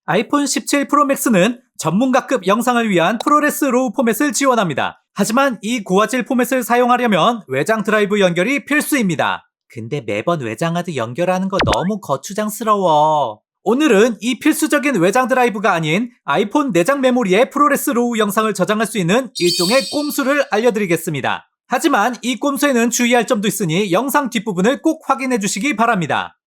아이폰 17 프로 맥스는 전문가급 영상을 위한 프로레스 로우 포맷을 지원합니다. 하지만 이 고화질 포맷을 사용하려면 외장 드라이브 연결이 필수입니다. 근데 매번 외장하드 연결하는 거 너무 거추장스러워. 오늘은 이 필수적인 외장 드라이브가 아닌 아이폰 내장 메모리에 프로레스 로우 영상을 저장할 수 있는 일종의 꼼수를 알려드리겠습니다. 하지만 이 꼼수에는 주의할 점도 있으니 영상 뒷부분을 꼭 확인해 주시기 바랍니다.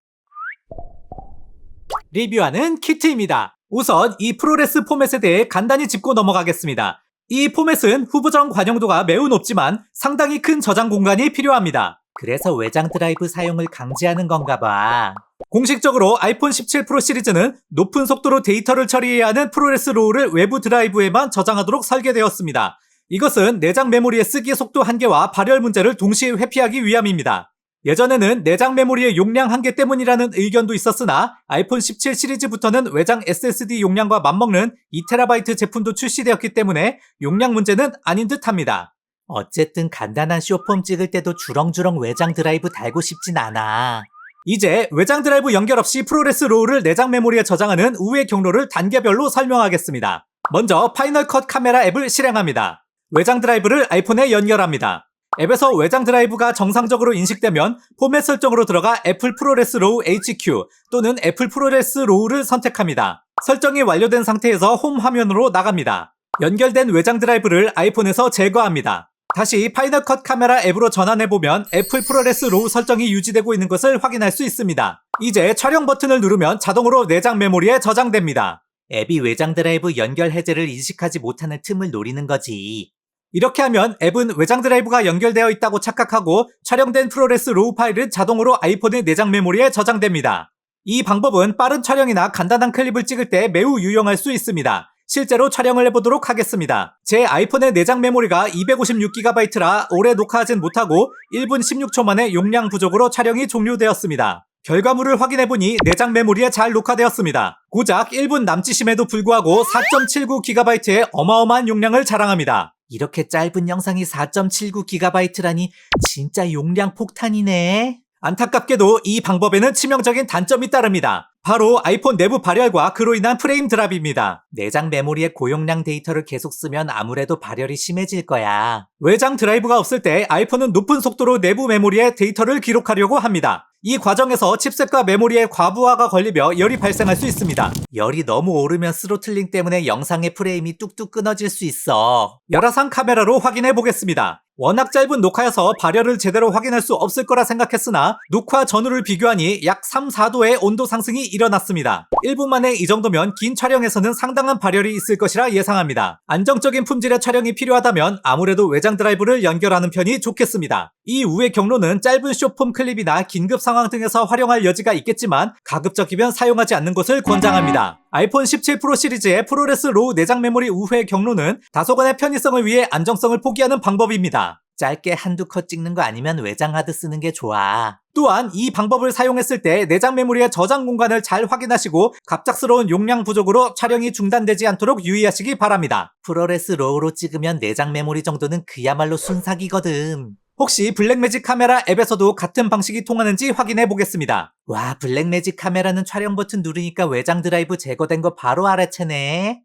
리뷰하는 키트입니다. 우선 이 프로레스 포맷에 대해 간단히 짚고 넘어가겠습니다. 이 포맷은 후보정 관용도가 매우 높지만 상당히 큰 저장 공간이 필요합니다. 그래서 외장 드라이브 사용을 강제하는 건가 봐. 공식적으로 아이폰 17 프로 시리즈는 높은 속도로 데이터를 처리해야 하는 프로레스 로우를 외부 드라이브에만 저장하도록 설계되었습니다. 이것은 내장 메모리의 쓰기 속도 한계와 발열 문제를 동시에 회피하기 위함입니다. 예전에는 내장 메모리의 용량 한계 때문이라는 의견도 있었으나 아이폰 17 시리즈부터는 외장 SSD 용량과 맞먹는 2TB 제품도 출시되었기 때문에 용량 문제는 아닌 듯합니다. 어쨌든 간단한 쇼폼 찍을 때도 주렁주렁 외장 드라이브 달고 싶진 않아. 이제 외장 드라이브 연결 없이 프로레스 로우를 내장 메모리에 저장하는 우회 경로를 단계별로 설명하겠습니다. 먼저 파이널 컷 카메라 앱을 실행합니다. 외장 드라이브를 아이폰에 연결합니다. 앱에서 외장 드라이브가 정상적으로 인식되면 포맷 설정으로 들어가 애플 프로레스 로우 HQ 또는 애플 프로레스 로우를 선택합니다. 설정이 완료된 상태에서 홈 화면으로 나갑니다. 연결된 외장 드라이브를 아이폰에서 제거합니다. 다시 파이널 컷 카메라 앱으로 전환해보면 애플 프로레스 로우 설정이 유지되고 있는 것을 확인할 수 있습니다. 이제 촬영 버튼을 누르면 자동으로 내장 메모리에 저장됩니다. 앱이 외장 드라이브 연결 해제를 인식하지 못하는 틈을 노리는 거지. 이렇게 하면 앱은 외장 드라이브가 연결되어 있다고 착각하고 촬영된 프로레스 로우 파일은 자동으로 아이폰의 내장 메모리에 저장됩니다. 이 방법은 빠른 촬영이나 간단한 클립을 찍을 때 매우 유용할 수 있습니다. 실제로 촬영을 해보도록 하겠습니다. 제 아이폰의 내장 메모리가 256GB라 오래 녹화하진 못하고 1분 16초 만에 용량 부족으로 촬영이 종료되었습니다. 결과물을 확인해보니 내장 메모리에 잘 녹화되었습니다. 고작 1분 남짓임에도 불구하고 4.79GB의 어마어마한 용량을 자랑합니다. 이렇게 짧은 영상이 4.79GB라니 진짜 용량 폭탄이네. 안타깝게도 이 방법에는 치명적인 단점이 따릅니다. 바로 아이폰 내부 발열과 그로 인한 프레임 드랍입니다. 내장 메모리의 고용량 데이터를 계속 쓰면 아무래도 발열이 심해질 거야. 외장 드라이브가 없을 때 아이폰은 높은 속도로 내부 메모리에 데이터를 기록하려고 합니다. 이 과정에서 칩셋과 메모리의 과부하가 걸리며 열이 발생할 수 있습니다. 열이 너무 오르면 스로틀링 때문에 영상의 프레임이 뚝뚝 끊어질 수 있어. 열화상 카메라로 확인해 보겠습니다. 워낙 짧은 녹화여서 발열을 제대로 확인할 수 없을 거라 생각했으나 녹화 전후를 비교하니 약 3, 4도의 온도 상승이 일어났습니다. 1분 만에 이 정도면 긴 촬영에서는 상당한 발열이 있을 것이라 예상합니다. 안정적인 품질의 촬영이 필요하다면 아무래도 외장 드라이브를 연결하는 편이 좋겠습니다. 이 우회 경로는 짧은 숏폼 클립이나 긴급 상황 등에서 활용할 여지가 있겠지만 가급적이면 사용하지 않는 것을 권장합니다. 아이폰 17 프로 시리즈의 프로레스 로우 내장 메모리 우회 경로는 다소간의 편의성을 위해 안정성을 포기하는 방법입니다. 짧게 한두 컷 찍는 거 아니면 외장 하드 쓰는 게 좋아. 또한 이 방법을 사용했을 때 내장 메모리의 저장 공간을 잘 확인하시고 갑작스러운 용량 부족으로 촬영이 중단되지 않도록 유의하시기 바랍니다. 프로레스 로우로 찍으면 내장 메모리 정도는 그야말로 순삭이거든. 혹시 블랙매직 카메라 앱에서도 같은 방식이 통하는지 확인해 보겠습니다. 와, 블랙매직 카메라는 촬영 버튼 누르니까 외장 드라이브 제거된 거 바로 알아채네.